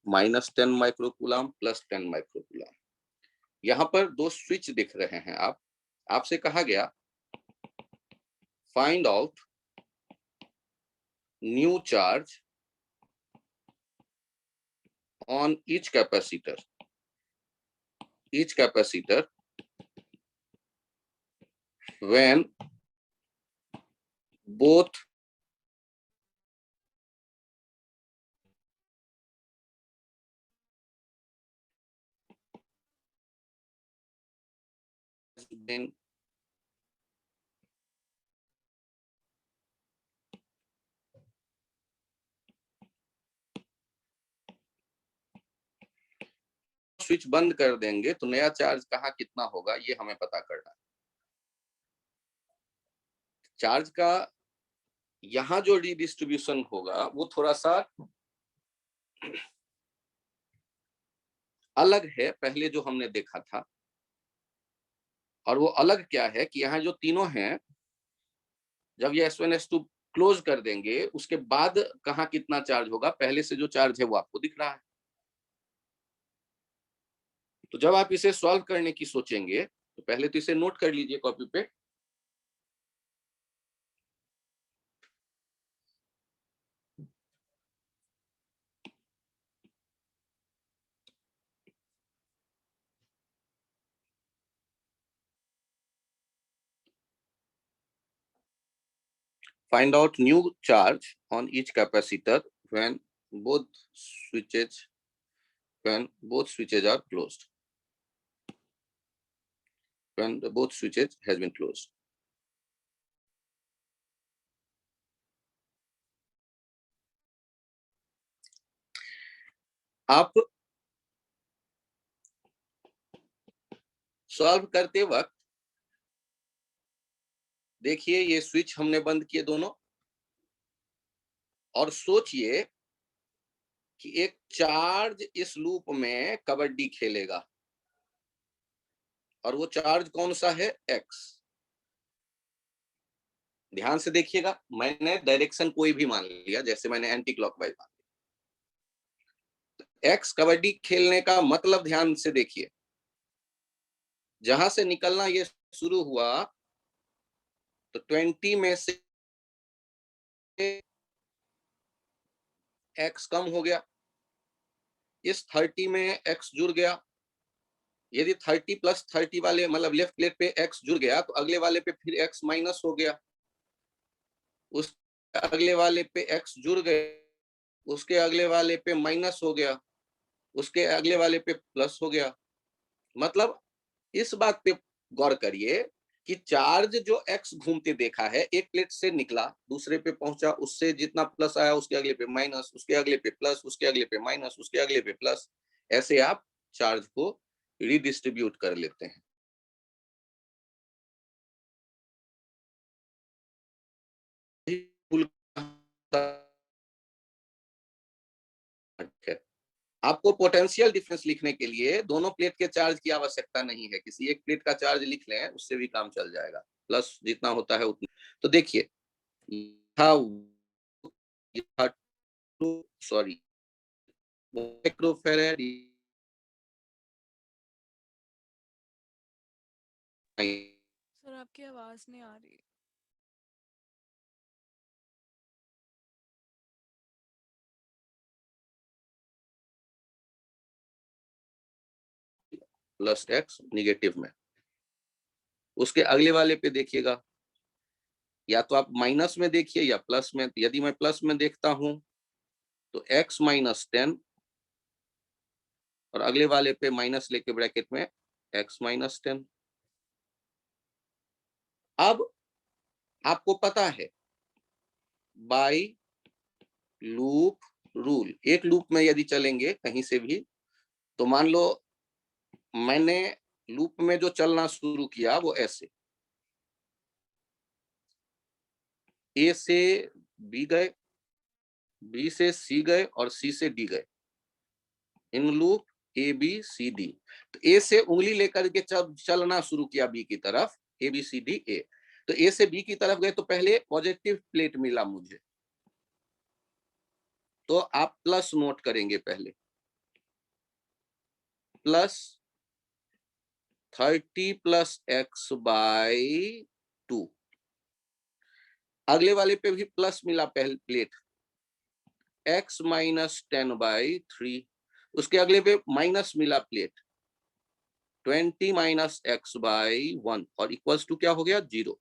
-10 microcoulomb plus 10 microcoulomb. यहाँ पर दो स्विच दिख रहे हैं। आपसे कहा गया find out new charge on each capacitor when both been switch बंद कर देंगे तो नया चार्ज कहाँ कितना होगा ये हमें पता करना है। चार्ज का यहाँ जो रिडिस्ट्रीब्यूशन होगा वो थोड़ा सा अलग है पहले जो हमने देखा था। और वो अलग क्या है कि यहाँ जो तीनों हैं, जब ये S1 S2 क्लोज कर देंगे उसके बाद कहाँ कितना चार्ज होगा, पहले से जो चार्ज है वो आपको दिख रहा है। तो जब आप इसे सॉल्व करने की सोचेंगे तो पहले तो इसे नोट कर लीजिए कॉपी पे। Find out new charge on each capacitor when both switches are closed. When both switches has been closed. आप सॉल्व करते वक्त देखिए ये स्विच हमने बंद किए दोनों, और सोचिए कि एक चार्ज इस लूप में कबड्डी खेलेगा और वो चार्ज कौन सा है, एक्स। ध्यान से देखिएगा, मैंने डायरेक्शन कोई भी मान लिया, जैसे मैंने एंटी क्लॉकवाइज मान लिया। एक्स कबड्डी खेलने का मतलब ध्यान से देखिए, जहां से निकलना ये शुरू हुआ तो 20 में से एक्स कम हो गया, इस 30 में एक्स जुड़ गया। यदि 30 प्लस 30 वाले मतलब लेफ्ट प्लेट पे एक्स जुड़ गया तो अगले वाले पे फिर एक्स माइनस हो गया, उस अगले वाले पे एक्स जुड़ गए, उसके अगले वाले पे माइनस हो गया, उसके अगले वाले पे प्लस हो गया। मतलब इस बात पे गौर करिए कि चार्ज जो एक्स घूमते देखा है, एक प्लेट से निकला दूसरे पे पहुंचा, उससे जितना प्लस आया उसके अगले पे माइनस, उसके अगले पे प्लस, उसके अगले पे माइनस, उसके अगले पे प्लस, ऐसे आप चार्ज को रिडिस्ट्रीब्यूट कर लेते हैं। आपको पोटेंशियल डिफरेंस लिखने के लिए दोनों प्लेट के चार्ज की आवश्यकता नहीं है, किसी एक प्लेट का चार्ज लिख लें उससे भी काम चल जाएगा, प्लस जितना होता है उतना। तो देखिए सॉरी माइक्रोफैराड सर आपकी आवाज नहीं आ रही। प्लस एक्स निगेटिव में, उसके अगले वाले पे देखिएगा, या तो आप माइनस में देखिए या प्लस में। यदि मैं प्लस में देखता हूं तो x माइनस 10 और अगले वाले पे माइनस लेके ब्रैकेट में x माइनस 10। अब आपको पता है बाय लूप रूल, एक लूप में यदि चलेंगे कहीं से भी, तो मान लो मैंने लूप में जो चलना शुरू किया वो ऐसे, ए से बी गए, बी से सी गए और सी से डी गए, in loop A B C D. तो ए से उंगली लेकर के चलना शुरू किया बी की तरफ, ए बी सी डी ए। तो ए से बी की तरफ गए तो पहले पॉजिटिव प्लेट मिला मुझे, तो आप प्लस नोट करेंगे पहले, प्लस 30 प्लस x बाई 2। अगले वाले पे भी प्लस मिला पहले प्लेट, x माइनस 10 बाई 3। उसके अगले पे माइनस मिला प्लेट 20 माइनस एक्स बाई 1 और इक्वल्स टू क्या हो गया 0।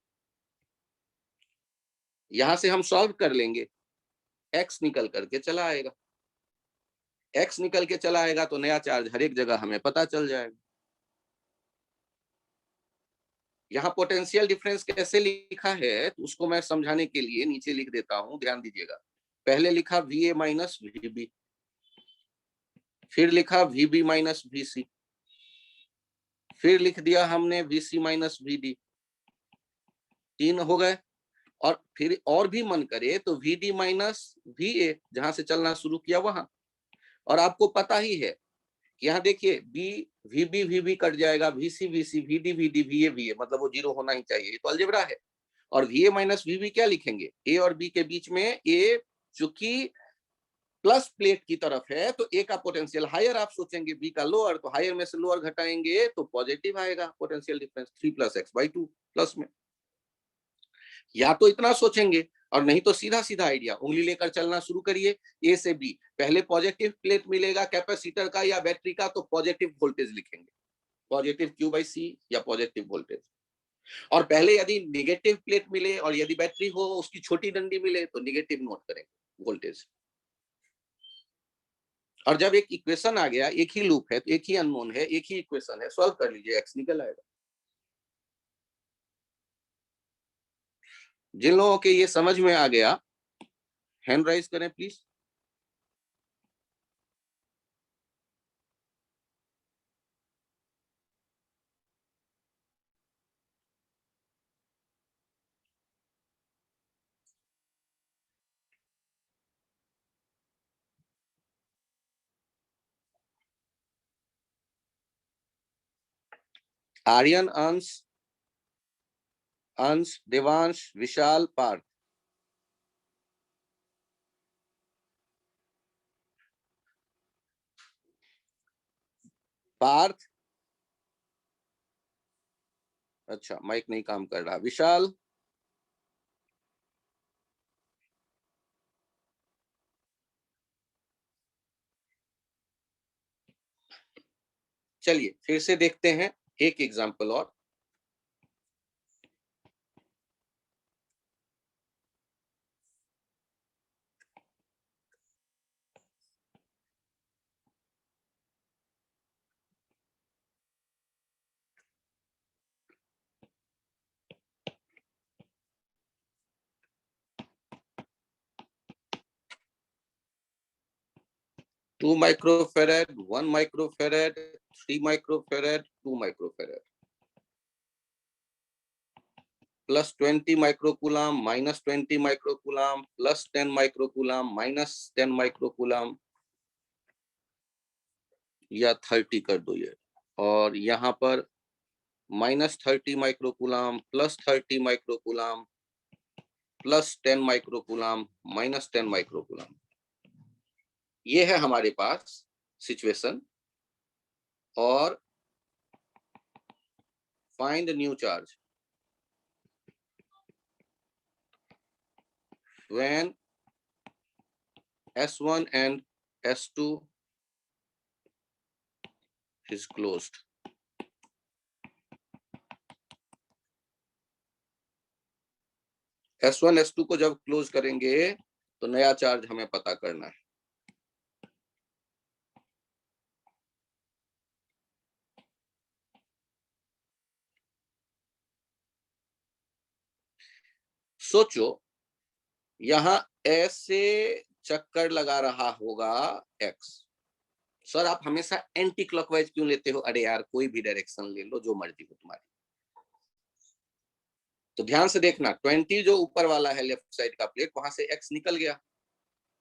यहां से हम सॉल्व कर लेंगे, x निकल करके चला आएगा। x निकल के चला आएगा तो नया चार्ज हर एक जगह हमें पता चल जाएगा। यहाँ पोटेंशियल डिफरेंस कैसे लिखा है तो उसको मैं समझाने के लिए नीचे लिख देता हूं, ध्यान दीजिएगा। पहले लिखा VA माइनस VB, फिर लिखा VB माइनस VC, फिर लिख दिया हमने VC माइनस VD। 3 हो गए। और फिर और भी मन करे तो VD माइनस VA, जहां से चलना शुरू किया वहां। और आपको पता ही है, यहाँ देखिए B VB VB कट जाएगा, VC VC VD VD VA VA, मतलब वो 0 होना ही चाहिए, ये तो अलजेब्रा है। और VA माइनस VB क्या लिखेंगे, A और B के बीच में A चूंकि प्लस प्लेट की तरफ है तो A का पोटेंशियल हायर आप सोचेंगे, B का लोअर, तो हायर में से लोअर घटाएंगे तो पॉजिटिव आएगा potential difference 3 plus x by 2 plus में। या तो इतना सोचेंगे और नहीं तो सीधा सीधा आइडिया, उंगली लेकर चलना शुरू करिए ए से बी। पहले पॉजिटिव प्लेट मिलेगा कैपेसिटर का या बैटरी का तो पॉजिटिव वोल्टेज लिखेंगे, पॉजिटिव क्यू बाई सी या पॉजिटिव वोल्टेज। और पहले यदि नेगेटिव प्लेट मिले और यदि बैटरी हो उसकी छोटी डंडी मिले तो नेगेटिव नोट करेंगे वोल्टेज। और जब एक इक्वेशन आ गया, एक ही लूप है तो एक ही अननोन है, एक ही इक्वेशन है, सॉल्व कर लीजिए, एक्स निकल आएगा। जिन लोगों के ये समझ में आ गया हैंड राइज करें प्लीज। आर्यन, अंश, देवांश, विशाल, पार्थ। पार्थ, अच्छा माइक नहीं काम कर रहा। विशाल, चलिए फिर से देखते हैं एक एग्जांपल और। To microfarad, 1 microfarad, 3 microfarad, 2 microfarad, plus 20 microcoulomb, minus 20 microcoulomb, plus 10 microcoulomb, minus 10 microcoulomb, या 30 कर दो ये। और यहाँ पर minus 30 microcoulomb, plus 30 microcoulomb, plus 10 microcoulomb, minus 10 microcoulomb. ये है हमारे पास सिचुएशन। और find new charge when S1 and S2 is closed। S1 S2 को जब क्लोज करेंगे तो नया चार्ज हमें पता करना है। सोचो यहां ऐसे चक्कर लगा रहा होगा X। सर आप हमेशा एंटी क्लॉकवाइज क्यों लेते हो? अरे यार कोई भी डायरेक्शन ले लो, जो मर्जी हो तुम्हारी। तो ध्यान से देखना, 20 जो ऊपर वाला है लेफ्ट साइड का प्लेट, वहां से X निकल गया,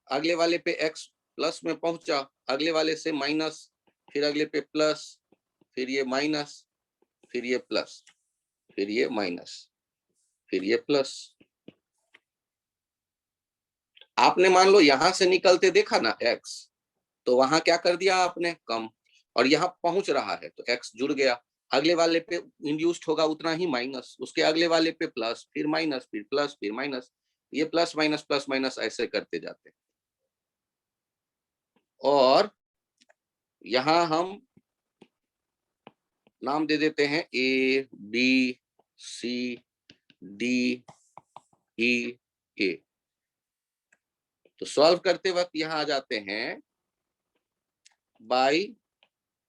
अगले वाले पे X प्लस में पहुंचा, अगले वाले से माइनस, फिर अगले पे प्लस, फिर ये माइनस, फिर ये प्लस, फिर ये माइनस, फिर ये प्लस। आपने मान लो यहां से निकलते देखा ना X, तो वहां क्या कर दिया आपने? कम। और यहाँ पहुंच रहा है तो x जुड़ गया, अगले वाले पे इंड्यूस्ड होगा उतना ही माइनस, उसके अगले वाले पे प्लस, फिर माइनस, फिर प्लस, फिर माइनस, ये प्लस माइनस ऐसे करते जाते हैं। और यहाँ हम नाम दे देते हैं ए बी सी डी ई ए। तो सॉल्व करते वक्त यहाँ आ जाते हैं by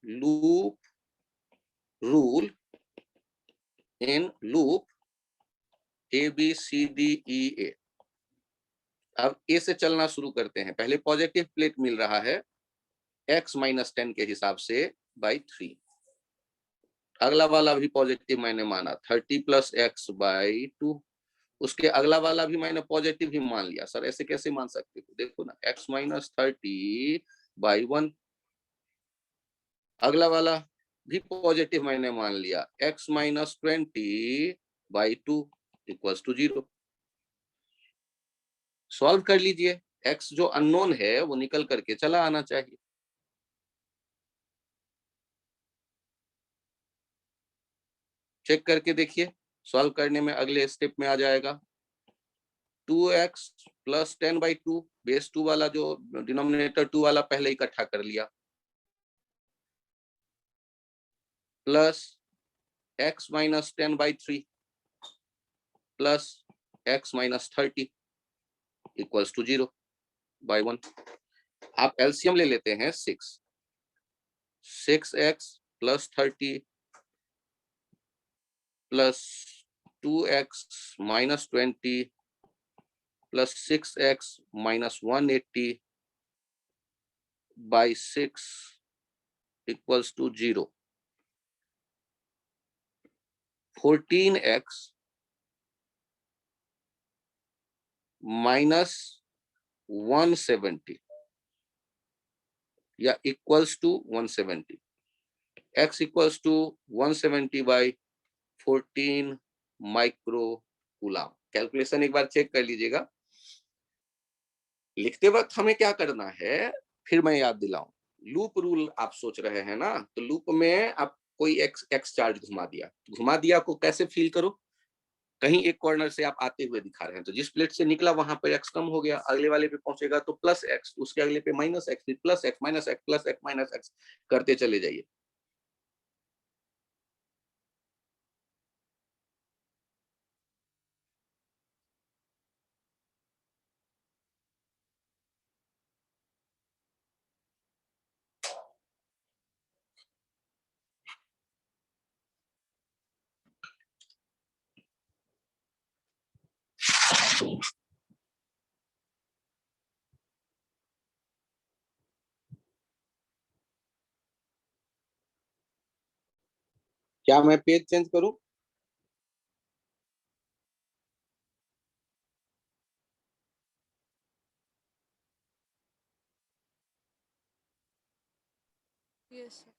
loop rule in loop A B C D E A. अब ए से चलना शुरू करते हैं, पहले पॉजिटिव प्लेट मिल रहा है x माइनस 10 के हिसाब से बाई 3, अगला वाला भी पॉजिटिव मैंने माना 30 प्लस एक्स बाई 2, उसके अगला वाला भी मैंने पॉजिटिव ही मान लिया। सर ऐसे कैसे मान सकते हो, देखो ना x माइनस 30 बाई 1, अगला वाला भी पॉजिटिव मैंने मान लिया x minus 20 by 2 equals to 0। Solve कर लीजिए, x जो अननोन है वो निकल करके चला आना चाहिए। चेक करके देखिए, सॉल्व करने में अगले स्टेप में आ जाएगा 2x प्लस 10 बाई 2, बेस 2 वाला जो डिनोमिनेटर 2 वाला पहले इकट्ठा कर लिया, plus x minus 10 by 3 plus x minus 30 equals to 0 by 1। आप एलसीएम ले लेते हैं 6x plus 30 plus 2x minus 20 plus 6x minus 180 by 6 equals to 0। 14x minus 170 या equals to 170, x equals to 170 by 14 micro coulomb. Calculation एक बार check कर लीजिएगा। लिखते वक्त हमें क्या करना है, फिर मैं याद दिलाऊं, लूप रूल आप सोच रहे हैं ना, तो लूप में आप कोई एक्स चार्ज घुमा दिया को कैसे फील करो, कहीं एक कॉर्नर से आप आते हुए दिखा रहे हैं, तो जिस प्लेट से निकला वहां पर एक्स कम हो गया, अगले वाले पे पहुंचेगा तो प्लस एक्स, उसके अगले पे माइनस एक्स, फिर plus x minus x plus x minus x करते चले जाइए। क्या मैं पेज चेंज करूं? Yes sir.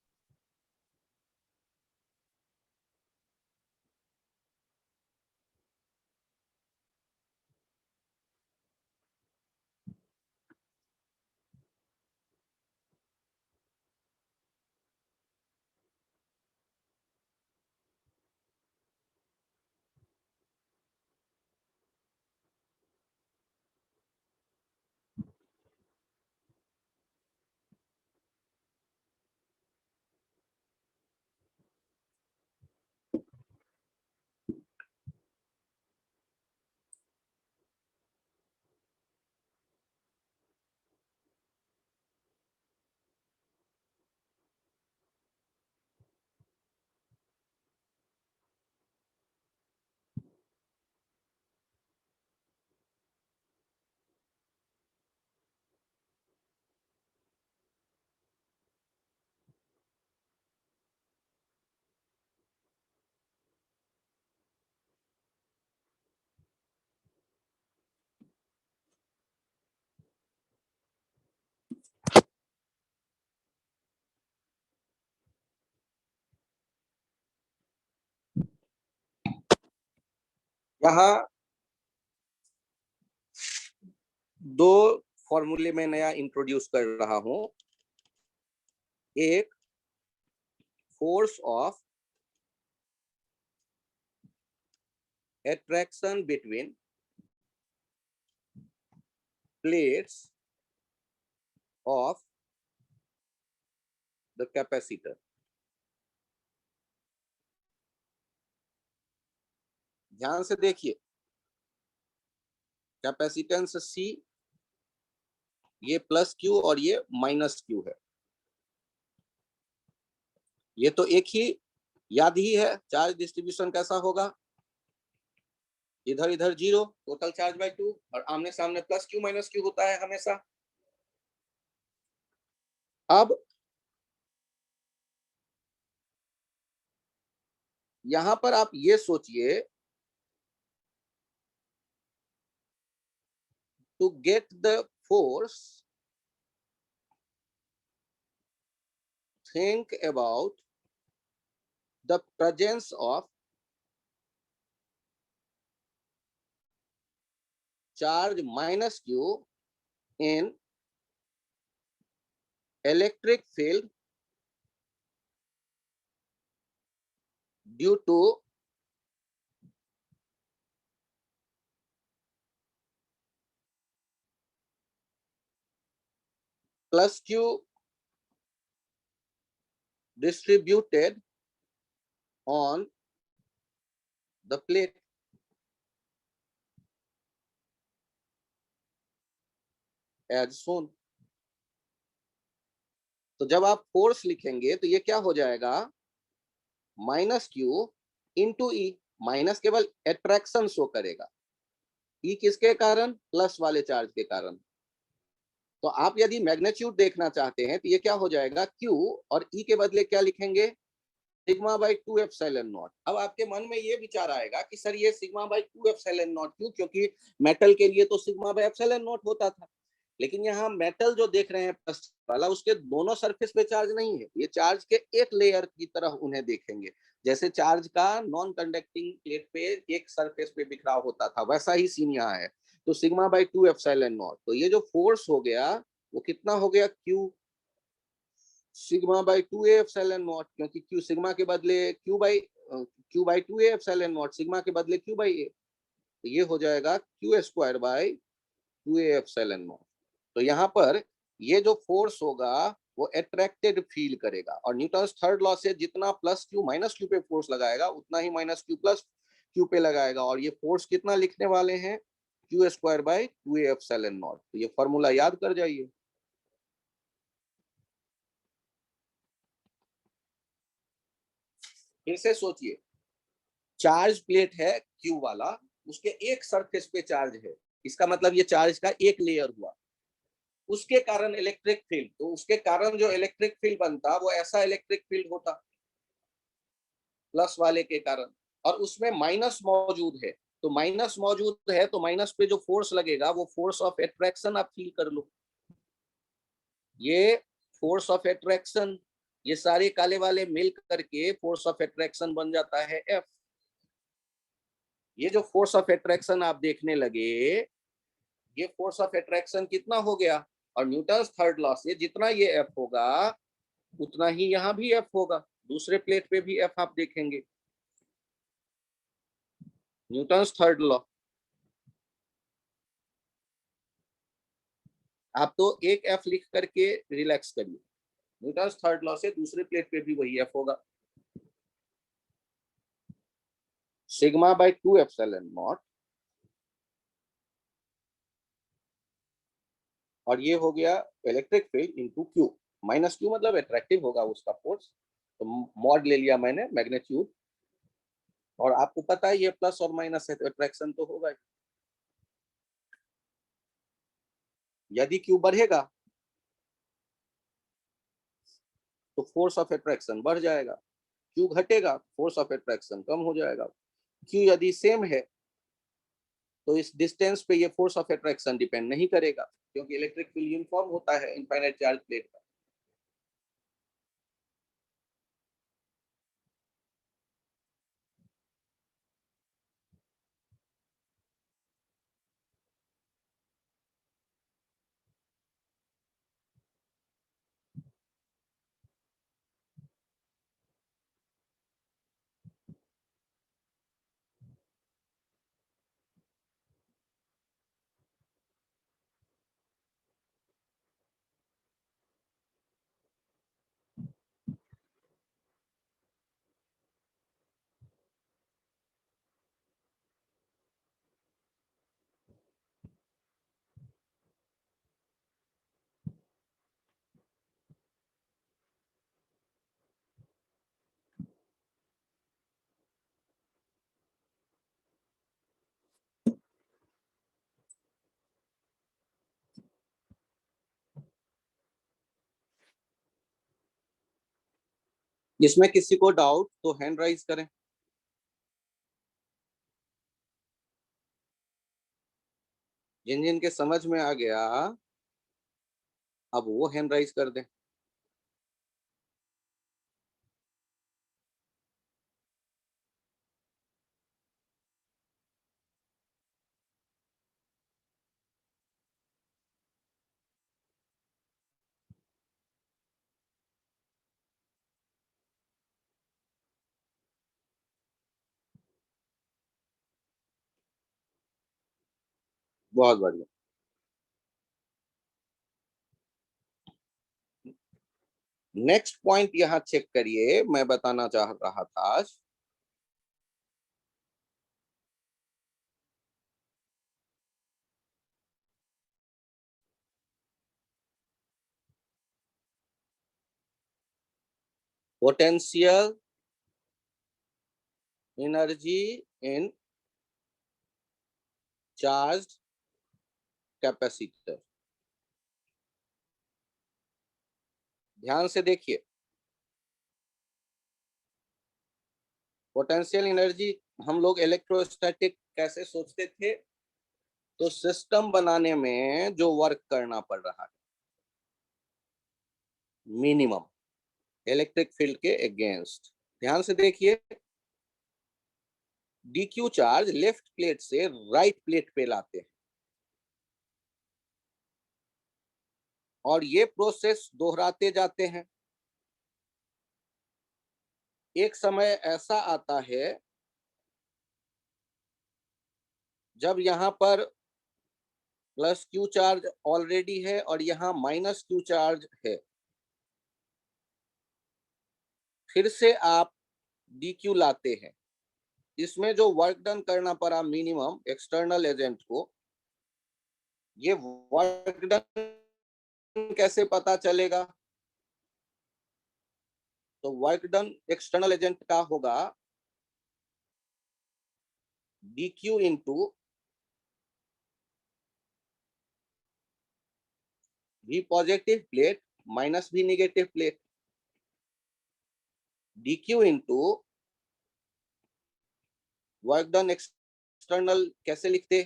यहाँ दो फॉर्मूले में नया इंट्रोड्यूस कर रहा हूं, एक force of attraction between plates of the capacitor. ध्यान से देखिए, कैपेसिटेंस C, ये प्लस Q और ये माइनस Q है। ये तो एक ही याद ही है, चार्ज डिस्ट्रीब्यूशन कैसा होगा, इधर इधर 0, टोटल चार्ज बाय 2, और आमने सामने प्लस Q माइनस Q होता है हमेशा। अब यहां पर आप ये सोचिए, to get the force, think about the presence of charge minus Q in electric field due to plus Q distributed on the plate. As shown. तो जब आप फोर्स लिखेंगे तो ये क्या हो जाएगा, माइनस Q इंटू ई, माइनस केवल एट्रैक्शन शो करेगा, ई किसके कारण, प्लस वाले चार्ज के कारण। तो आप यदि मैग्नीट्यूड देखना चाहते हैं तो ये क्या हो जाएगा, Q और ई के बदले क्या लिखेंगे, सिग्मा बाई 2 एप्सिलॉन नॉट। अब आपके मन में ये विचार आएगा कि सर ये सिग्मा बाई 2 एप्सिलॉन नॉट क्यों, क्योंकि मेटल के लिए तो सिग्मा बाई एप्सिलॉन नॉट होता था, लेकिन यहाँ मेटल जो देख रहे हैं प्लस वाला, उसके दोनों सरफेस पे चार्ज नहीं है, ये चार्ज के एक लेयर की तरह उन्हें देखेंगे, जैसे चार्ज का नॉन कंडक्टिंग प्लेट पे एक सरफेस पे बिखराव होता था, वैसा ही सीन यहाँ है। तो सिग्मा बाई 2 एप्सिलॉन नॉट, तो ये जो फोर्स हो गया वो कितना हो गया, Q sigma by 2a epsilon not, क्योंकि क्यू सिग्मा के बदले Q by 2a epsilon not, sigma के बदले क्यू बाई ए, तो ये हो जाएगा Q square by 2a epsilon not. तो यहाँ पर ये जो फोर्स होगा वो अट्रैक्टेड फील करेगा, और न्यूटन्स थर्ड लॉ से जितना प्लस क्यू माइनस क्यू पे फोर्स लगाएगा उतना ही माइनस क्यू प्लस क्यू पे लगाएगा, और ये फोर्स कितना लिखने वाले हैं, Q square by 2a epsilon not. तो ये फॉर्मूला याद कर जाइए। फिर से सोचिए, चार्ज प्लेट है क्यू वाला, उसके एक सरफेस पे चार्ज है, इसका मतलब ये चार्ज का एक लेयर हुआ, उसके कारण इलेक्ट्रिक फील्ड, तो उसके कारण जो इलेक्ट्रिक फील्ड बनता वो ऐसा इलेक्ट्रिक फील्ड होता प्लस वाले के कारण, और उसमें माइनस मौजूद है, तो माइनस मौजूद है तो माइनस पे जो फोर्स लगेगा वो फोर्स ऑफ एट्रैक्शन आप फील कर लो, ये फोर्स ऑफ एट्रैक्शन, ये सारे काले वाले मिल करके फोर्स ऑफ एट्रैक्शन बन जाता है एफ। ये जो फोर्स ऑफ एट्रैक्शन आप देखने लगे, ये फोर्स ऑफ एट्रैक्शन कितना हो गया, और न्यूटन्स थर्ड लॉ से जितना ये एफ होगा उतना ही यहाँ भी एफ होगा, दूसरे प्लेट पे भी एफ आप देखेंगे, न्यूटन्स थर्ड लॉ। आप तो एक एफ लिख करके रिलैक्स करिए, न्यूटन्स थर्ड लॉ से दूसरे प्लेट पे भी वही एफ होगा, सिग्मा बाई 2 एप्सिलॉन नॉट, और ये हो गया electric field into Q, minus Q मतलब एट्रैक्टिव होगा उसका फोर्स, तो मॉड ले लिया मैंने मैग्नीट्यूड, और आपको पता है ये प्लस और माइनस है तो अट्रैक्शन तो होगा ही, यदि क्यू बढ़ेगा तो फोर्स ऑफ अट्रैक्शन बढ़ जाएगा, क्यू घटेगा फोर्स ऑफ अट्रैक्शन कम हो जाएगा, क्यू यदि सेम है तो इस डिस्टेंस पे ये फोर्स ऑफ अट्रैक्शन डिपेंड नहीं करेगा, क्योंकि इलेक्ट्रिक फील्ड यूनिफॉर्म होता है इनफाइनाइट चार्ज प्लेट का। इसमें किसी को डाउट तो हैंड राइज करें। जिन जिन के समझ में आ गया अब वो हैंड राइज कर दें। बहुत बढ़िया। नेक्स्ट पॉइंट यहाँ चेक करिए, मैं बताना चाह रहा था आज। Potential energy in charged capacitor. ध्यान से देखिए, पोटेंशियल एनर्जी हम लोग इलेक्ट्रोस्टैटिक कैसे सोचते थे, तो सिस्टम बनाने में जो वर्क करना पड़ रहा है मिनिमम इलेक्ट्रिक फील्ड के अगेंस्ट। ध्यान से देखिए, डीक्यू चार्ज लेफ्ट प्लेट से राइट प्लेट पे लाते हैं और ये प्रोसेस दोहराते जाते हैं। एक समय ऐसा आता है जब यहां पर प्लस क्यू चार्ज ऑलरेडी है और यहाँ माइनस क्यू चार्ज है। फिर से आप डी क्यू लाते हैं, इसमें जो वर्क डन करना पड़ा मिनिमम एक्सटर्नल एजेंट को, ये वर्क डन कैसे पता चलेगा? तो वर्क डन एक्सटर्नल एजेंट का होगा D Q into V positive plate minus V negative plate, D Q into work done external कैसे लिखते?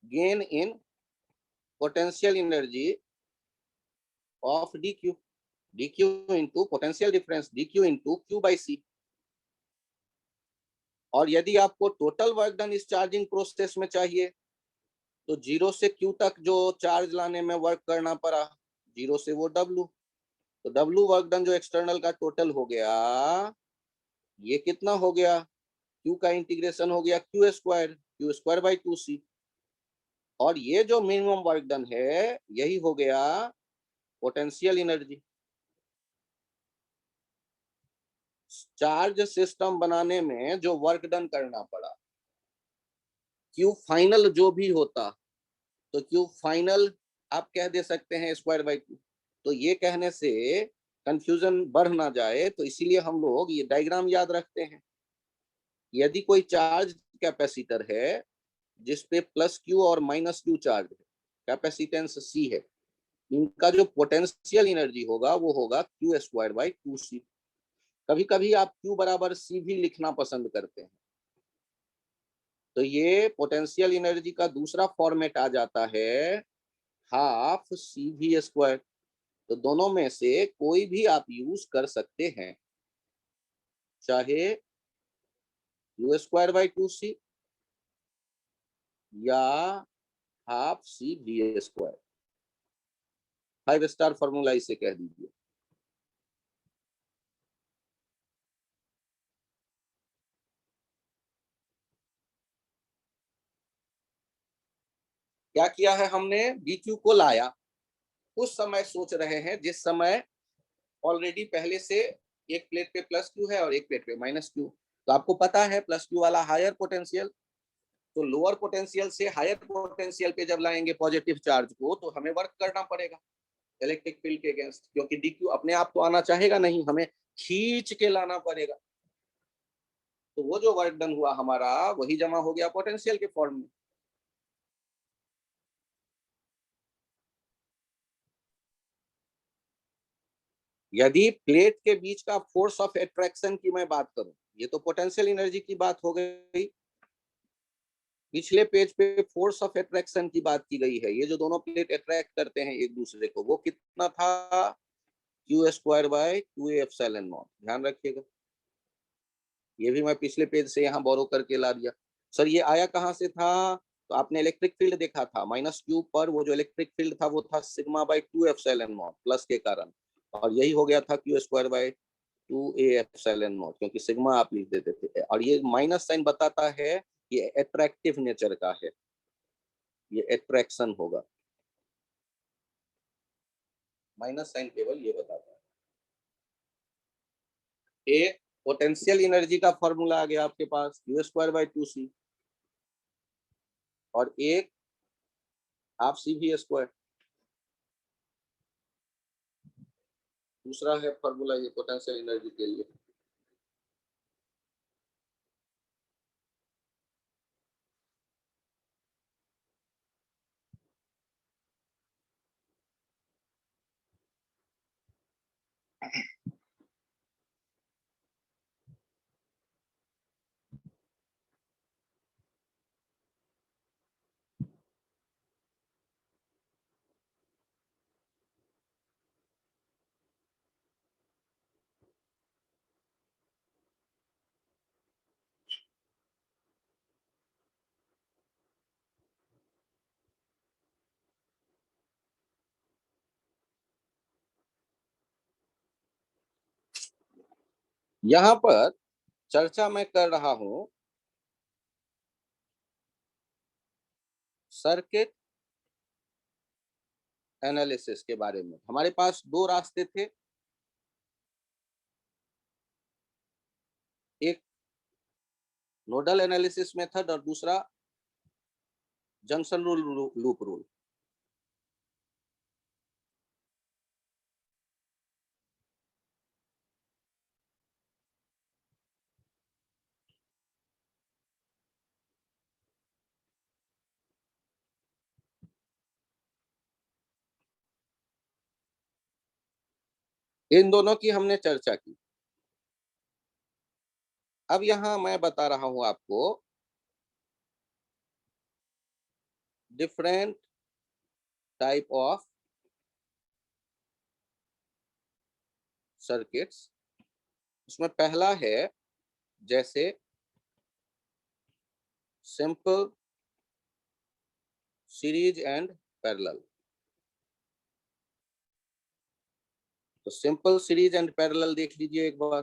Gain in potential energy of D Q, D Q into potential difference D Q into Q by C. और यदि आपको total work done इस charging process में चाहिए तो zero से क्यू तक जो चार्ज लाने में वर्क करना पड़ा, जीरो से वो डब्लू, तो डब्लू वर्क डन जो एक्सटर्नल का टोटल हो गया, ये कितना हो गया? क्यू का इंटीग्रेशन हो गया क्यू स्क्वायर बाई टू सी। और ये जो मिनिमम वर्क डन है यही हो गया पोटेंशियल एनर्जी। चार्ज सिस्टम बनाने में जो वर्क डन करना पड़ा, क्यू फाइनल जो भी होता, तो क्यू फाइनल आप कह दे सकते हैं स्क्वायर बाई टू। तो ये कहने से कंफ्यूजन बढ़ ना जाए, तो इसीलिए हम लोग ये डायग्राम याद रखते हैं। यदि कोई चार्ज कैपेसिटर है जिसपे प्लस क्यू और माइनस क्यू चार्ज है, कैपेसिटेंस सी है, इनका जो पोटेंशियल एनर्जी होगा वो होगा क्यू स्क्वायर बाई टू सी। कभी कभी आप क्यू बराबर सी भी लिखना पसंद करते हैं, तो ये पोटेंशियल एनर्जी का दूसरा फॉर्मेट आ जाता है हाफ सी वी स्क्वायर। तो दोनों में से कोई भी आप यूज कर सकते हैं, चाहे U square by two C या half C V square. 5 star formula इसे कह दीजिए। क्या किया है हमने? डी क्यू को लाया, उस समय सोच रहे हैं जिस समय ऑलरेडी पहले से एक प्लेट पे प्लस क्यू है और एक प्लेट पे माइनस क्यू। तो आपको पता है प्लस क्यू वाला हायर पोटेंशियल, तो लोअर पोटेंशियल से हायर पोटेंशियल पे जब लाएंगे पॉजिटिव चार्ज को तो हमें वर्क करना पड़ेगा इलेक्ट्रिक फील्ड के अगेंस्ट, क्योंकि डी क्यू अपने आप तो आना चाहेगा नहीं, हमें खींच के लाना पड़ेगा। तो वो जो वर्क डन हुआ हमारा वही जमा हो गया पोटेंशियल के फॉर्म में। यदि प्लेट के बीच का फोर्स ऑफ अट्रैक्शन की मैं बात करूं, ये तो पोटेंशियल एनर्जी की बात हो गई, पिछले पेज पे फोर्स ऑफ अट्रैक्शन की बात की गई है। ये जो दोनों प्लेट अट्रैक्ट करते हैं एक दूसरे को, वो कितना था, Q square by 2a epsilon not. ध्यान रखिएगा, ये भी मैं पिछले पेज से यहाँ बोरो करके ला दिया। सर ये आया कहाँ से था, तो आपने इलेक्ट्रिक फील्ड देखा था, माइनस क्यू पर वो जो इलेक्ट्रिक फील्ड था वो था sigma bye 2 epsilon not plus के कारण, और यही हो गया था Q square by 2a epsilon not, क्योंकि सिग्मा आप लिख देते थे। और ये माइनस साइन बताता है ये अट्रैक्टिव नेचर का है, ये अट्रैक्शन होगा। माइनस साइन केवल ये बताता है। एक पोटेंशियल एनर्जी का फॉर्मूला आ गया आपके पास, क्यू स्क्वायर बाय 2c, और एक हाफ सी भी स्क्वायर। दूसरा है फॉर्मूला ये पोटेंशियल एनर्जी के लिए, यहाँ पर चर्चा मैं कर रहा हूं सर्किट एनालिसिस के बारे में। हमारे पास दो रास्ते थे, एक नोडल एनालिसिस मेथड और दूसरा जंक्शन रूल, लूप रूल। इन दोनों की हमने चर्चा की। अब यहाँ मैं बता रहा हूं आपको डिफरेंट टाइप ऑफ सर्किट्स। उसमें पहला है जैसे सिंपल, सीरीज एंड पैरेलल। तो सिंपल, सीरीज एंड पैरेलल देख लीजिए एक बार।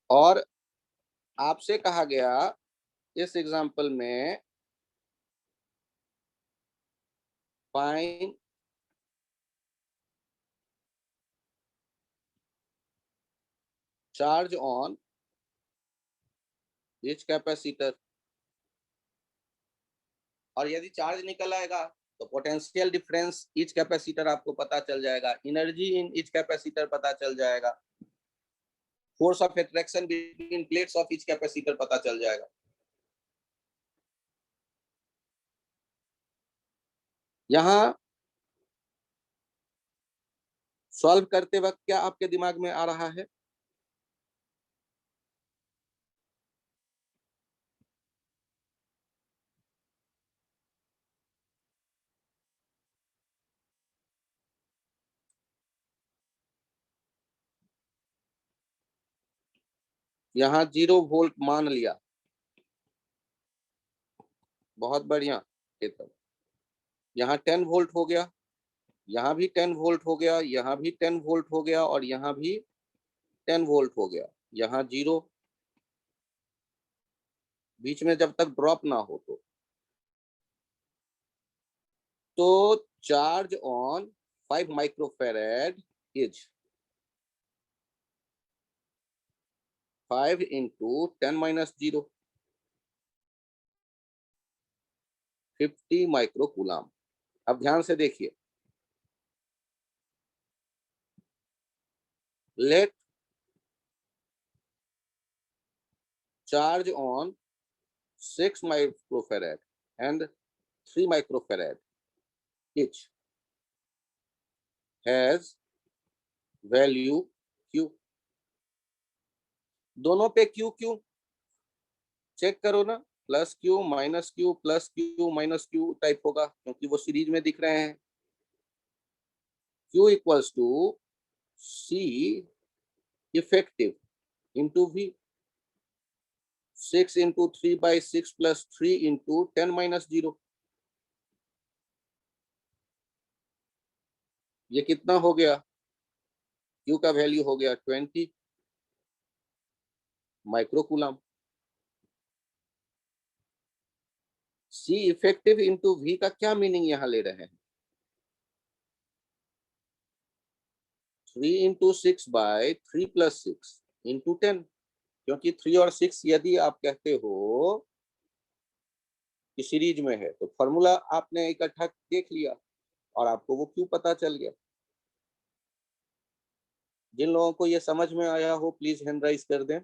और आपसे कहा गया इस एग्जांपल में find charge on each capacitor. और यदि चार्ज निकल आएगा तो पोटेंशियल डिफरेंस ईच कैपेसिटर आपको पता चल जाएगा, एनर्जी इन ईच कैपेसिटर पता चल जाएगा, force of attraction between plates of each capacitor पता चल जाएगा। यहाँ सॉल्व करते वक्त क्या आपके दिमाग में आ रहा है, यहाँ 0 वोल्ट मान लिया, बहुत बढ़िया। यहाँ 10 वोल्ट हो गया, यहाँ भी 10 वोल्ट हो गया, यहाँ भी 10 वोल्ट हो गया, और यहाँ भी 10 वोल्ट हो गया। यहाँ 0, बीच में जब तक ड्रॉप ना हो तो charge on 5 microfarad is 5 into 10 - 0, 50 microcoulomb. अब ध्यान से देखिए, let charge on 6 microfarad and 3 microfarad each has value q। दोनों पे q q चेक करो ना, plus Q minus Q plus Q minus Q type होगा, क्योंकि वो सीरीज में दिख रहे हैं। q equals to C effective into V, 6 into 3/6 plus 3 into 10-0। ये कितना हो गया? q का वैल्यू हो गया 20 microcoulomb. C effective into V का क्या मीनिंग यहाँ ले रहे हैं? 3 इंटू 6/3 प्लस 6 इंटू 10, क्योंकि 3 और 6 यदि आप कहते हो कि सीरीज में है, तो फॉर्मूला आपने इकट्ठा देख लिया और आपको वो क्यों पता चल गया। जिन लोगों को ये समझ में आया हो प्लीज हैंड राइज कर दें।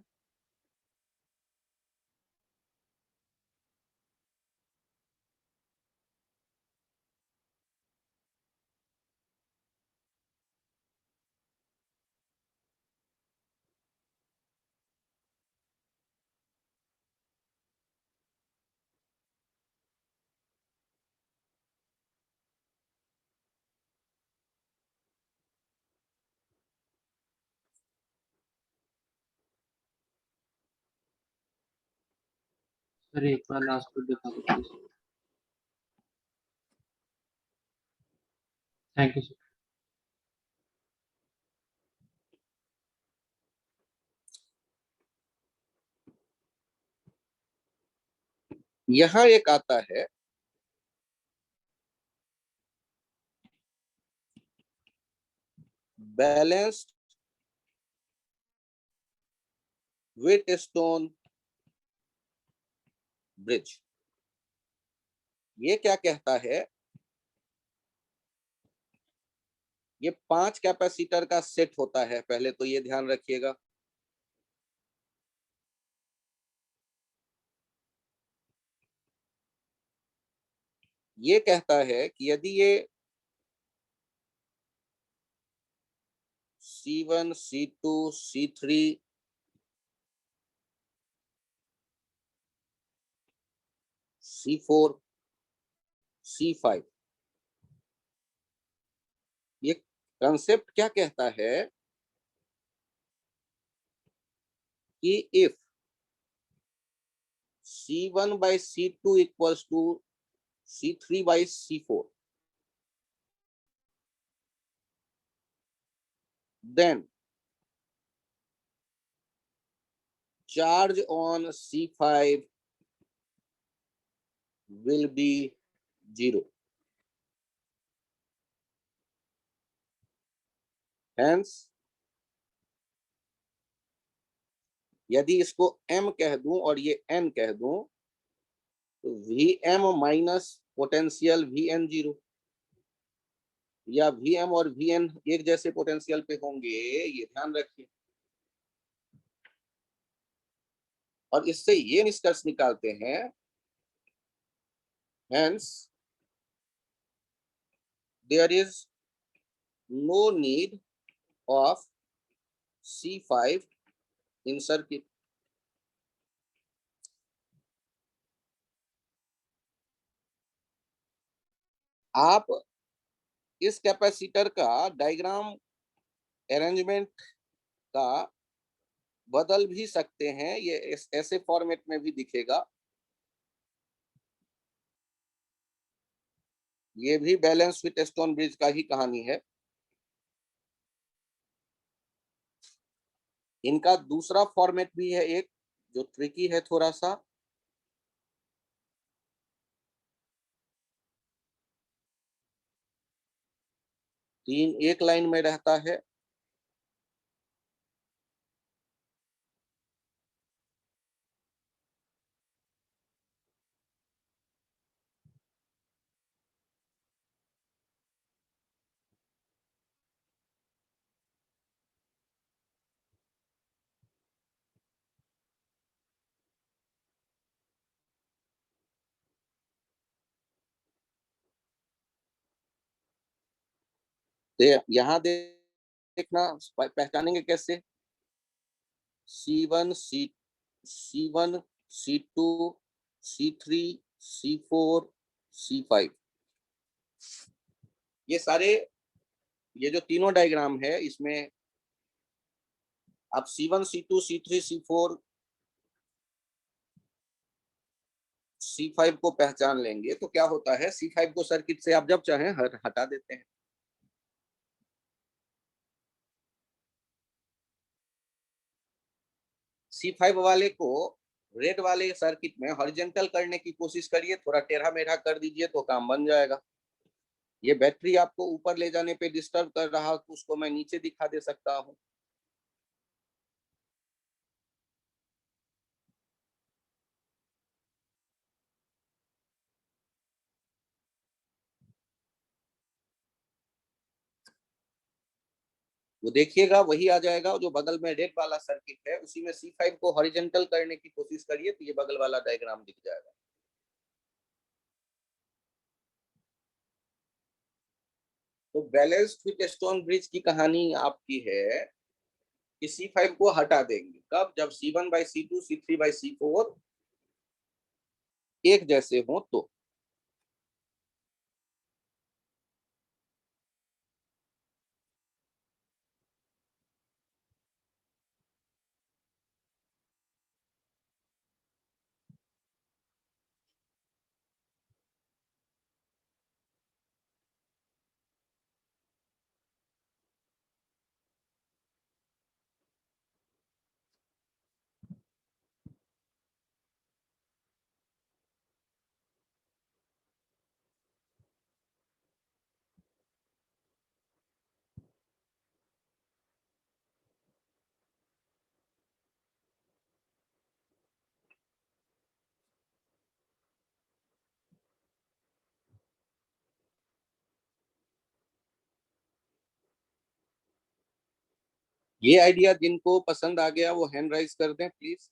सर एक बार लास्ट को दिखा दो प्लीज। Thank you sir. यहाँ एक आता है बैलेंस्ड व्हीटस्टोन ब्रिज। ये क्या कहता है? ये 5 कैपेसिटर का सेट होता है, पहले तो ये ध्यान रखिएगा। ये कहता है कि यदि ये C1 C2 C3 C4 C5, ये कंसेप्ट क्या कहता है कि if C1/C2 equals to C3/C4, then charge on C5 will be 0। Hence, यदि इसको m कह दूं और ये n कह दूं, तो Vm माइनस पोटेंशियल Vn0, या Vm और Vn एक जैसे पोटेंशियल पे होंगे, ये ध्यान रखिए। और इससे ये निष्कर्ष निकालते हैं, hence there is no need of C5 in circuit। आप इस कैपेसिटर का डायग्राम अरेंजमेंट का बदल भी सकते हैं, ये ऐसे फॉर्मेट में भी दिखेगा। ये भी बैलेंस विथ स्टोन ब्रिज का ही कहानी है। इनका दूसरा फॉर्मेट भी है एक, जो ट्रिकी है थोड़ा सा। तीन एक लाइन में रहता है, यहाँ देखना पहचानेंगे कैसे, C1 C1 C2 C3 C4 C5, ये सारे, ये जो तीनों डायग्राम है इसमें आप C1 C2 C3 C4 C5 को पहचान लेंगे तो क्या होता है, C5 को सर्किट से आप जब चाहें हटा देते हैं। C5 वाले को रेड वाले सर्किट में हॉरिजॉन्टल करने की कोशिश करिए, थोड़ा टेढ़ा मेढ़ा कर दीजिए तो काम बन जाएगा। ये बैटरी आपको ऊपर ले जाने पे डिस्टर्ब कर रहा तो उसको मैं नीचे दिखा दे सकता हूँ। वो देखिएगा वही आ जाएगा, जो बगल में रेड वाला सर्किट है उसी में C5 को हॉरिजॉन्टल करने की कोशिश करिए तो ये बगल वाला डायग्राम दिख जाएगा। तो बैलेंस्ड विथ स्टोन ब्रिज की कहानी आपकी है कि C5 को हटा देंगे कब, जब C1/C2 C3/C4 एक जैसे हो तो। ये आइडिया जिनको पसंद आ गया वो हैंड राइज कर दें प्लीज।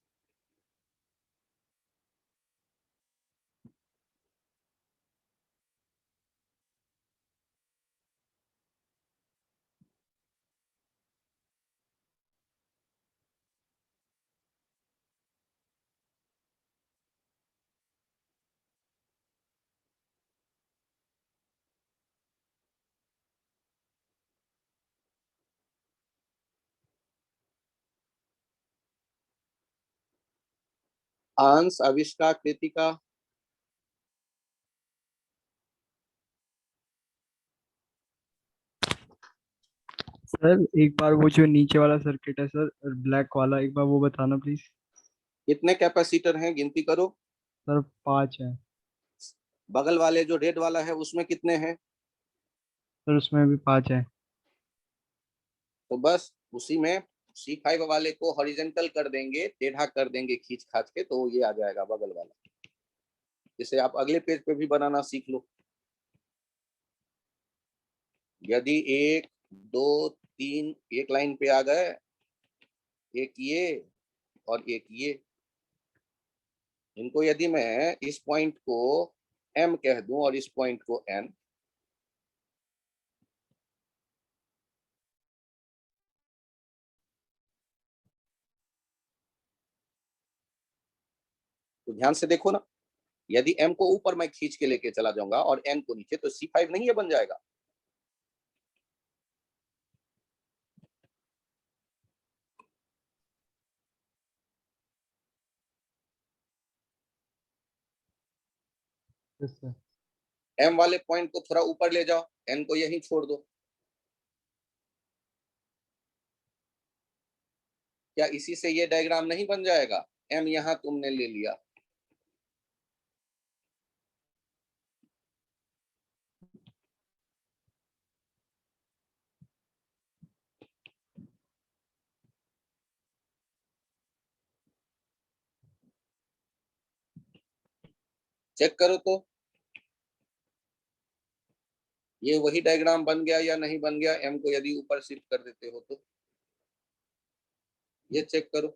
अंश, अविष्का, कृतिका। सर एक बार वो जो नीचे वाला सर्किट है सर, ब्लैक वाला, एक बार वो बताना प्लीज। कितने कैपेसिटर हैं गिनती करो। सर 5 है। बगल वाले जो रेड वाला है उसमें कितने हैं। सर उसमें भी 5 है। तो बस उसी में C5 वाले को हॉरिजॉन्टल कर देंगे, टेढ़ा कर देंगे खींच खाच के, तो ये आ जाएगा बगल वाला। इसे आप अगले पेज पे भी बनाना सीख लो। यदि 1 2 3 एक लाइन पे आ गए, एक ये और एक ये, इनको यदि मैं इस पॉइंट को M कह दूं और इस पॉइंट को N, तो ध्यान से देखो ना, यदि M को ऊपर मैं खींच के लेके चला जाऊंगा और N को नीचे, तो C5 नहीं है बन जाएगा। Yes sir. M वाले पॉइंट को थोड़ा ऊपर ले जाओ, N को यहीं छोड़ दो। क्या इसी से ये डायग्राम नहीं बन जाएगा। M यहां तुमने ले लिया, चेक करो तो ये वही डायग्राम बन गया या नहीं बन गया। M को यदि ऊपर शिफ्ट कर देते हो तो ये चेक करो।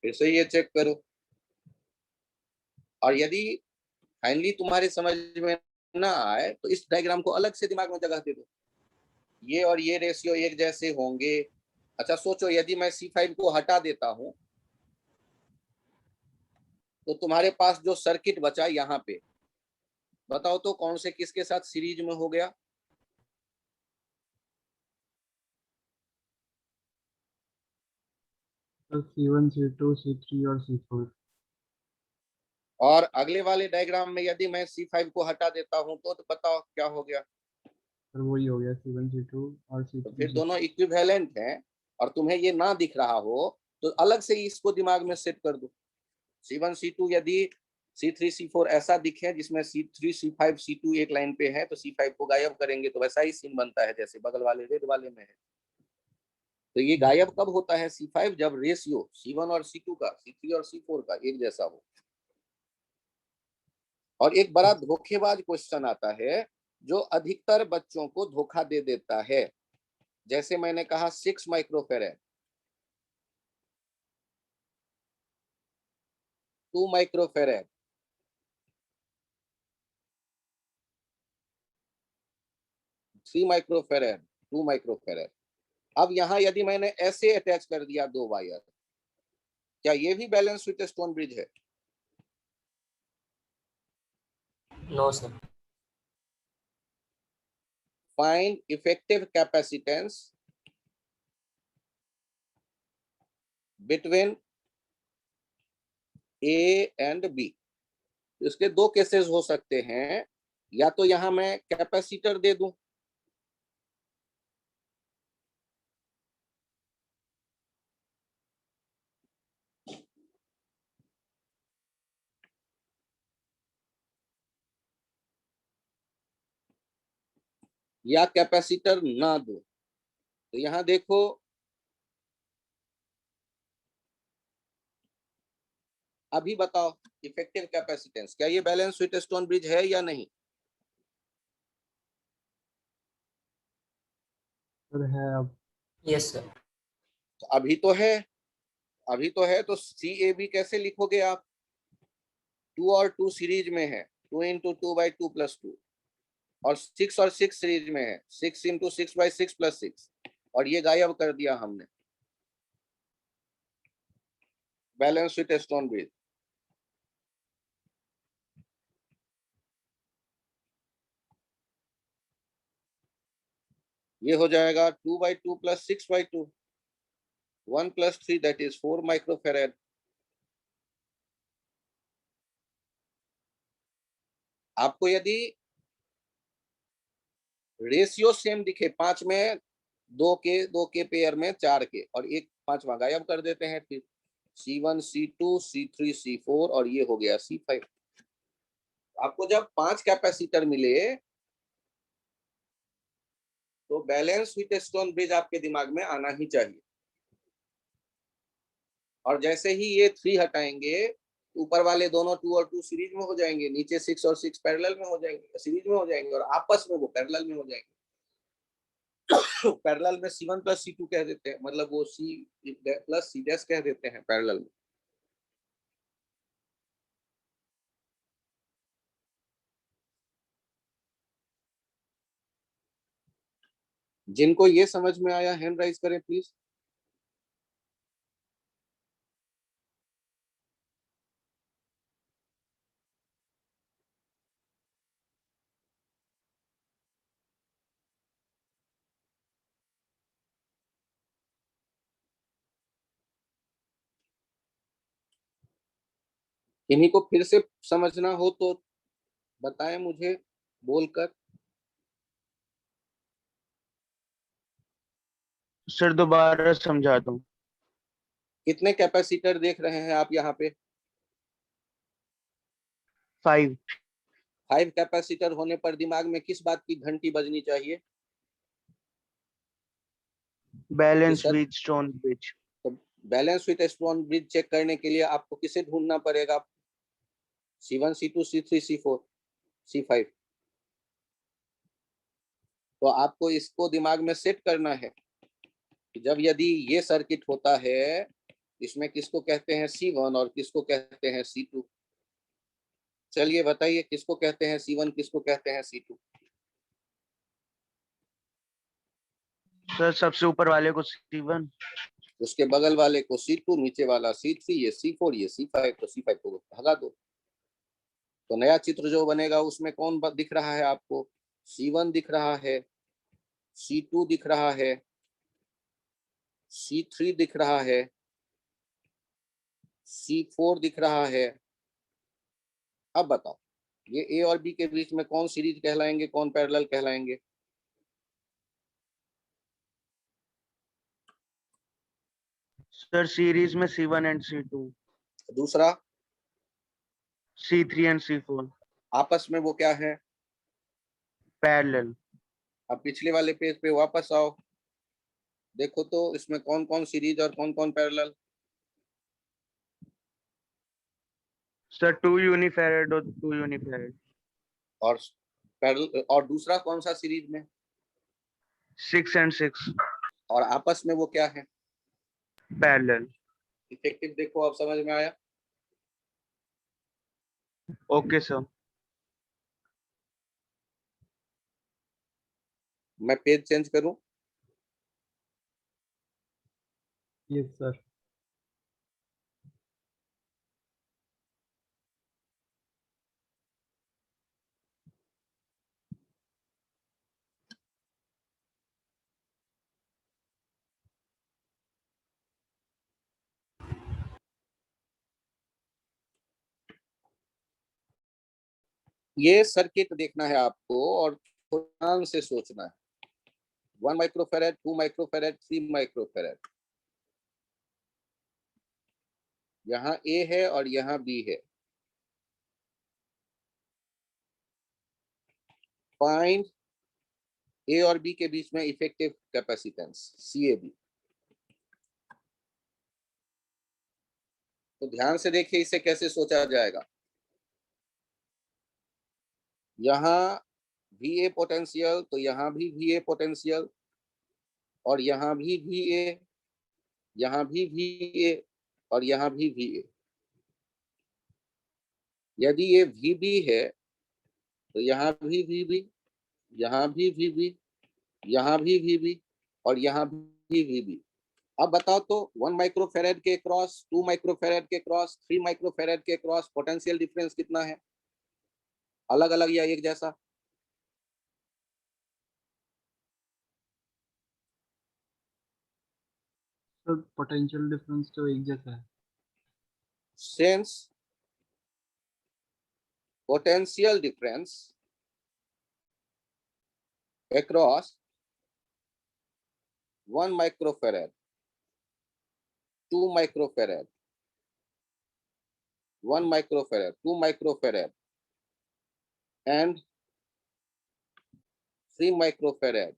फिर से ये चेक करो। और यदि फाइनली तुम्हारे समझ में ना आए तो इस डायग्राम को अलग से दिमाग में जगह दे दो, ये और ये रेशियो एक जैसे होंगे। अच्छा सोचो, यदि मैं C5 को हटा देता हूं तो तुम्हारे पास जो सर्किट बचा यहाँ पे, बताओ तो कौन से किसके साथ सीरीज में हो गया? सर C1 C2 C3 और C4। और अगले वाले डायग्राम में यदि मैं C5 को हटा देता हूं तो बताओ क्या हो गया? सर वही हो गया C1 C2 और तो C3 फिर C4। दोनों इक्विवेलेंट हैं, और तुम्हें ये ना दिख रहा हो तो अलग से ही इसको दिमाग में सेट कर दो। C1 C2 यदि C3 C4 ऐसा दिखे जिसमें C3 C5 C2 एक लाइन पे है तो C5 को गायब करेंगे तो वैसा ही सीन बनता है जैसे बगल वाले रेड वाले में है। तो ये गायब कब होता है C5? जब रेशियो C1 और C2 का, C3 और C4 का एक जैसा हो। और एक बड़ा धोखेबाज क्वेश्चन आता है जो अधिकतर बच्चों को धोखा दे देता है, जैसे मैंने कहा 6 माइक्रोफेरेड, 2 माइक्रोफेरेड, 3 माइक्रोफेरेड, 2 माइक्रोफेरेड। अब यहाँ यदि मैंने ऐसे अटैच कर दिया दो वायर, क्या ये भी बैलेंस विद स्टोन ब्रिज है? No sir. Find effective capacitance between A and B. इसके दो केसेस हो सकते हैं, या तो यहां मैं कैपेसिटर दे दूं, या कैपेसिटर ना दूं। तो यहां देखो, अभी बताओ इफेक्टिव कैपेसिटेंस, क्या ये बैलेंस विद स्टोन ब्रिज है या नहीं? सर है अब। Yes sir. तो अभी तो है, अभी तो है। तो CAB कैसे लिखोगे आप? 2 और 2 सीरीज में है, 2 इंटू 2/2+2, और 6 और 6 सीरीज में है, 6 इंटू 6/6+6, और ये गायब कर दिया हमने, बैलेंस विद स्टोन ब्रिज। ये हो जाएगा 2/2+6/2, 1+3 दैट इज 4 माइक्रोफेरेड। आपको यदि रेशियो सेम दिखे, 5 में 2 के पेयर में 4 के, और एक पांचवा गायब कर देते हैं, फिर C1 C2 C3 C4, और ये हो गया C5। आपको जब 5 कैपेसिटर मिले तो बैलेंस विद स्टोन ब्रिज आपके दिमाग में आना ही चाहिए। और जैसे ही ये 3 हटाएंगे, ऊपर वाले दोनों 2 और 2 सीरीज में हो जाएंगे, नीचे 6 और 6 पैरेलल में हो जाएंगे, सीरीज में हो जाएंगे, और आपस में वो पैरेलल में हो जाएंगे। पैरेलल में C1 प्लस C2 कह देते हैं, मतलब वो C प्लस C डैश कह देते हैं पैरेलल में। जिनको ये समझ में आया हैंड राइज करें प्लीज। इन्हीं को फिर से समझना हो तो बताएं मुझे बोलकर। सर दोबारा समझा दूं। कितने कैपेसिटर देख रहे हैं आप यहाँ पे? 5। 5 कैपेसिटर होने पर दिमाग में किस बात की घंटी बजनी चाहिए? Balance sir, Wheatstone bridge. तो balance Wheatstone bridge check करने के लिए आपको किसे ढूंढना पड़ेगा? C1 C2 C3 C4 C5। तो आपको इसको दिमाग में सेट करना है कि जब यदि ये सर्किट होता है, इसमें किसको कहते हैं C1 और किसको कहते हैं C2। चलिए बताइए किसको कहते हैं C1, किसको कहते हैं C2? सर सबसे ऊपर वाले को C1। उसके बगल वाले को C2, नीचे वाला C3, ये C4, ये C5, तो C5 को भगा दो। तो नया चित्र जो बनेगा उसमें कौन दिख रहा है आपको? C1 दिख रहा है, C2 दिख रहा है, C3 दिख रहा है, C4 दिख रहा है। अब बताओ ये ए और बी के बीच में कौन सीरीज कहलाएंगे, कौन पैरेलल कहलाएंगे? सर सीरीज में C1 एंड C2, दूसरा C3 एंड C4 आपस में वो क्या है? पैरेलल। अब पिछले वाले पेज पे वापस आओ, देखो तो इसमें कौन कौन सीरीज और कौन कौन पैरेलल? सर 2 यूनिफेरेड और 2 यूनिफेरेड। और पैरेलल, और दूसरा कौन सा सीरीज में? 6 एंड 6 और आपस में वो क्या है? पैरेलल। इफेक्टिव देखो, अब समझ में आया? Okay sir. मैं पेज चेंज करूं? Yes sir. ये सर्किट देखना है आपको और ध्यान से सोचना है। 1 माइक्रोफेरेड, 2 माइक्रोफेरेड, 3 माइक्रोफेरेड। यहाँ ए है और यहाँ बी है। फाइंड ए और बी के बीच में इफेक्टिव कैपेसिटेंस CAB। तो ध्यान से देखिए इसे कैसे सोचा जाएगा। यहाँ VA पोटेंशियल, तो यहाँ भी VA पोटेंशियल, और यहाँ भी VA, यहाँ भी VA, और यहाँ भी VA। यदि ये VB है तो यहाँ भी VB, यहाँ भी VB, यहाँ भी VB, और यहाँ भी VB। अब बताओ तो 1 माइक्रोफेरेड के क्रॉस, 2 माइक्रोफेरेड के क्रॉस, 3 माइक्रोफेरेड के क्रॉस पोटेंशियल डिफरेंस कितना है? अलग अलग या एक जैसा? सर पोटेंशियल डिफरेंस तो एक जैसा है। Since potential difference across 1 microfarad, 2 microfarad, 1 microfarad, 2 microfarad, and 3 microfarad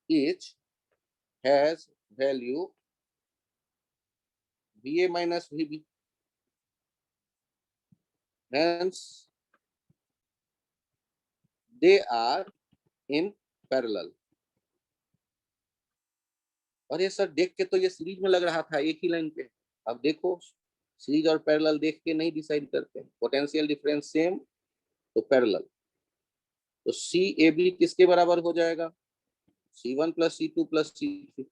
each has value VA minus VB. Hence, they are in parallel. और ये सर देख के तो ये सीरीज में लग रहा था एक ही लाइन पे। अब देखो सीरीज और पैरेलल देख के नहीं डिसाइड करते हैं। पोटेंशियल डिफरेंस सेम तो पैरेलल। तो CAB किसके बराबर हो जाएगा? C1 plus C2 plus C3,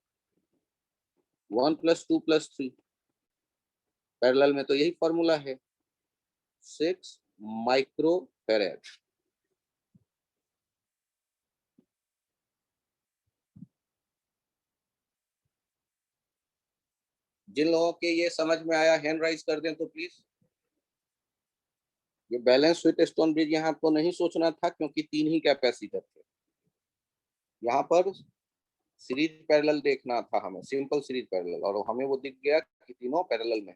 1 plus 2 plus 3। Parallel में तो यही फॉर्मूला है, 6 माइक्रोफेरेड। जिन लोगों के ये समझ में आया हैंड राइज कर दें तो प्लीज। ये बैलेंस स्वीट स्टोन ब्रिज यहाँ आपको नहीं सोचना था क्योंकि 3 ही कैपेसिटर थे। यहाँ पर सीरीज पैरेलल देखना था हमें, सिंपल सीरीज पैरेलल, और हमें वो दिख गया कि तीनों पैरेलल में।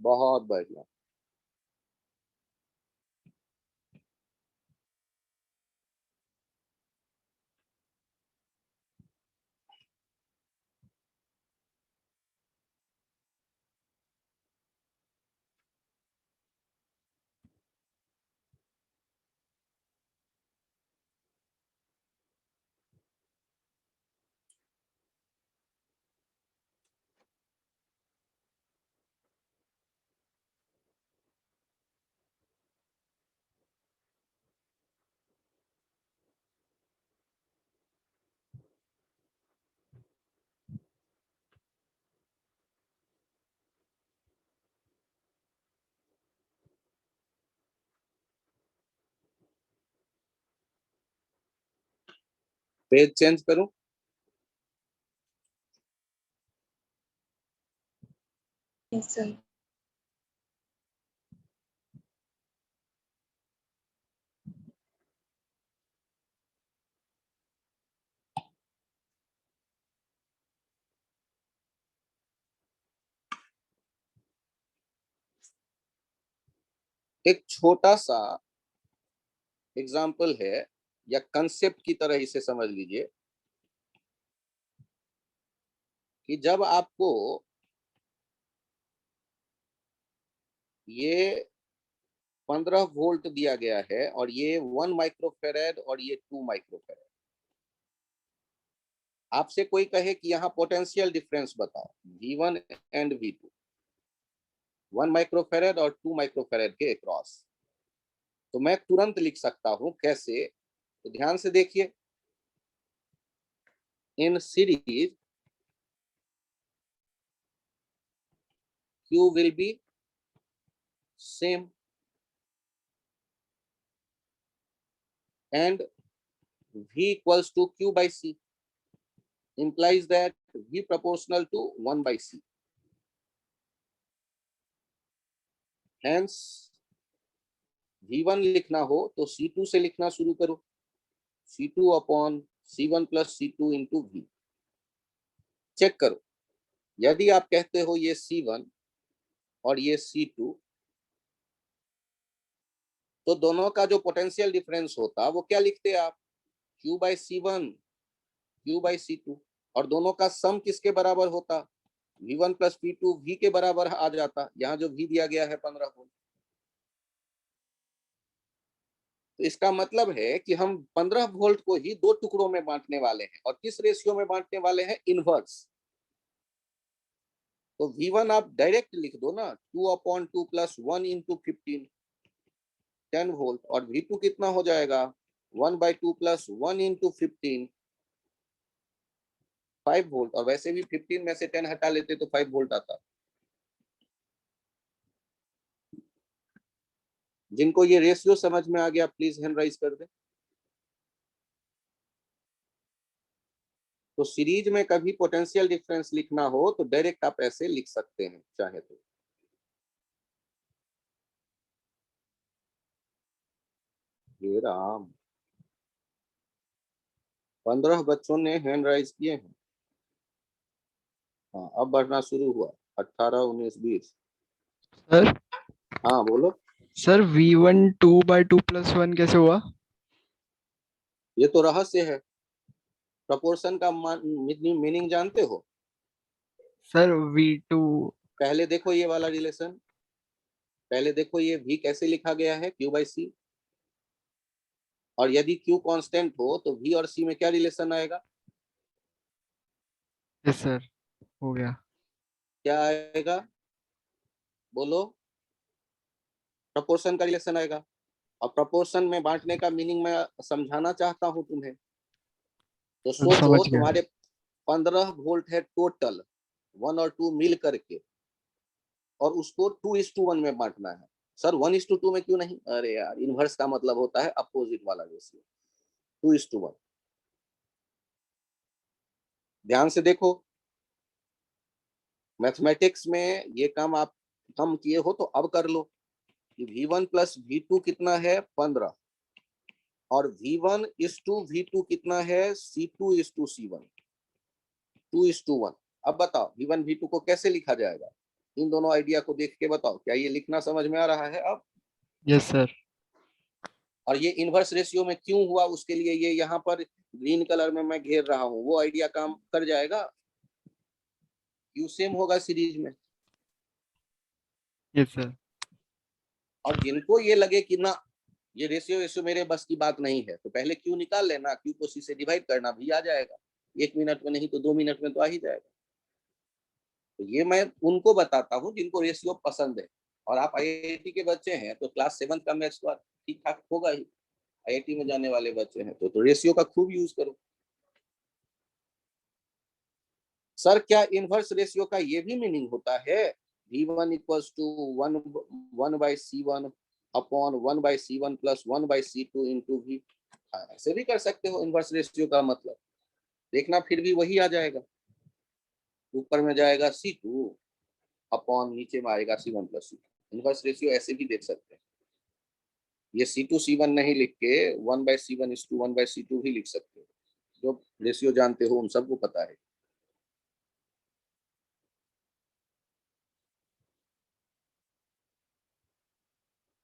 बहुत बढ़िया। पेज चेंज करूं? Yes sir. एक छोटा सा एग्जाम्पल है या कंसेप्ट की तरह इसे समझ लीजिए कि जब आपको ये 15 वोल्ट दिया गया है और ये 1 माइक्रोफेरेड और ये 2 माइक्रोफेरेड, आपसे कोई कहे कि यहाँ पोटेंशियल डिफरेंस बताओ V1 एंड V2, 1 माइक्रोफेरेड और 2 माइक्रोफेरेड के अक्रॉस, तो मैं तुरंत लिख सकता हूं कैसे? तो ध्यान से देखिए, in series Q will be same and V equals to Q by C implies that V proportional to 1 by C. Hence V1 लिखना हो तो C2 से लिखना शुरू करो, C2 upon C1 plus C2 into V। Check करो, यदि आप कहते हो ये C1 और ये C2, तो दोनों का जो पोटेंशियल डिफरेंस होता वो क्या लिखते आप? Q by C1 Q by C2, और दोनों का सम किसके बराबर होता? V1 प्लस V2 V के बराबर आ जाता। यहाँ जो V दिया गया है 15 वोल्ट, तो इसका मतलब है कि हम 15 वोल्ट को ही दो टुकड़ों में बांटने वाले हैं, और किस रेशियो में बांटने वाले हैं? इनवर्स। तो V1 आप डायरेक्ट लिख दो ना, 2/2 प्लस 1 इंटू 15, 10 वोल्ट, और V2 कितना हो जाएगा? 1/2 प्लस 1 इंटू 15, 5 वोल्ट, और वैसे भी 15 में से 10 हटा लेते तो 5 वोल्ट आता। जिनको ये रेशियो समझ में आ गया प्लीज हैंड राइज कर दे। तो सीरीज में कभी पोटेंशियल डिफरेंस लिखना हो तो डायरेक्ट आप ऐसे लिख सकते हैं चाहे तो। ये राम, 15 बच्चों ने हैंड राइज किए हैं। हाँ, अब बढ़ना शुरू हुआ, 18, 19, 20। सर हाँ बोलो। सर V1 2/2 प्लस 1 कैसे हुआ? ये तो रहस्य है। प्रपोर्शन का मीनिंग जानते हो? सर V2 पहले देखो ये वाला रिलेशन, पहले देखो ये V कैसे लिखा गया है, Q by C, और यदि Q कांस्टेंट हो तो V और C में क्या रिलेशन आएगा? यस सर, हो गया। क्या आएगा? बोलो। प्रपोर्शन का रिलेशन आएगा, और प्रपोर्शन में बांटने का मीनिंग मैं समझाना चाहता हूं तुम्हें। तो सर समझ सोचो, गया। तुम्हारे 15 वोल्ट है टोटल, 1 और 2 मिल करके, और उसको 2:1 में बांटना है। सर 1:2 में क्यों नहीं? अरे यार, इनवर्स का मतलब होता है अपोजिट वाला रेशियो, 2:1। ध्यान से देखो, मैथमेटिक्स में ये काम आप कम किए हो तो अब कर लो कि V1 प्लस V2 कितना है? 15, और V1 इज टू V2 कितना है? C2 is to C1, 2:1। अब बताओ V1 V2 को कैसे लिखा जाएगा? इन दोनों आइडिया को देख के बताओ, क्या ये लिखना समझ में आ रहा है अब? Yes sir. और ये इनवर्स रेशियो में क्यों हुआ, उसके लिए ये यहाँ पर ग्रीन कलर में मैं घेर रहा हूँ, वो आइडिया काम कर जाएगा। क्यू सेम होगा सीरीज में। Yes sir. और जिनको ये लगे कि ना ये रेशियो मेरे बस की बात नहीं है, तो पहले क्यू निकाल लेना, क्यू को सी से डिवाइड करना, भी आ जाएगा। 1 मिनट में नहीं तो 2 मिनट में तो आ ही जाएगा। तो ये मैं उनको बताता हूँ जिनको रेशियो पसंद है। और आप आईआईटी के बच्चे हैं तो क्लास 7 का मैथ्स तो ठीक ठाक होगा ही। आईआईटी में जाने वाले बच्चे हैं तो रेशियो का खूब यूज करो। सर क्या इनवर्स रेशियो का ये भी मीनिंग होता है? V1 equals to 1/C1 upon 1/C1 plus 1/C2 into V। हाँ, ऐसे भी कर सकते हो इनवर्स रेशियो का मतलब देखना, फिर भी वही आ जाएगा, ऊपर में जाएगा C2 अपॉन नीचे में आएगा C1 plus C2। Inverse ratio ऐसे भी देख सकते हैं, ये C2 C1 नहीं लिख के 1/C1:1/C2 भी लिख सकते हो, जो रेशियो जानते हो उन सबको पता है।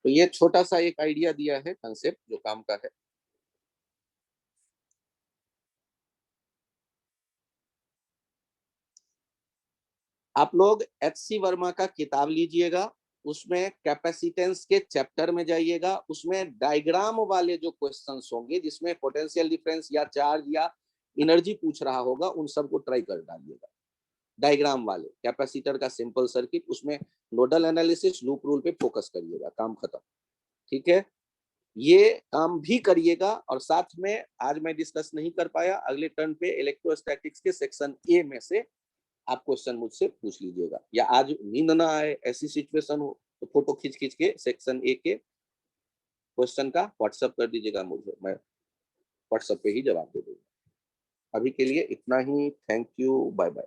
तो ये छोटा सा एक आइडिया दिया है, कंसेप्ट जो काम का है। आप लोग HC वर्मा का किताब लीजिएगा, उसमें कैपेसिटेंस के चैप्टर में जाइएगा, उसमें डायग्राम वाले जो क्वेश्चंस होंगे जिसमें पोटेंशियल डिफरेंस या चार्ज या एनर्जी पूछ रहा होगा, उन सबको ट्राई कर डालिएगा। डायग्राम वाले कैपेसिटर का सिंपल सर्किट, उसमें नोडल एनालिसिस, लूप रूल पे फोकस करिएगा, काम खत्म। ठीक है, ये काम भी करिएगा। और साथ में आज मैं डिस्कस नहीं कर पाया, अगले टर्न पे इलेक्ट्रोस्टैटिक्स के सेक्शन ए में से आप क्वेश्चन मुझसे पूछ लीजिएगा, या आज नींद ना आए ऐसी सिचुएशन हो तो फोटो खींच खींच के सेक्शन ए के क्वेश्चन का व्हाट्सएप कर दीजिएगा मुझे, मैं व्हाट्सएप पे ही जवाब दे दूंगा। अभी के लिए इतना ही, थैंक यू, बाय बाय।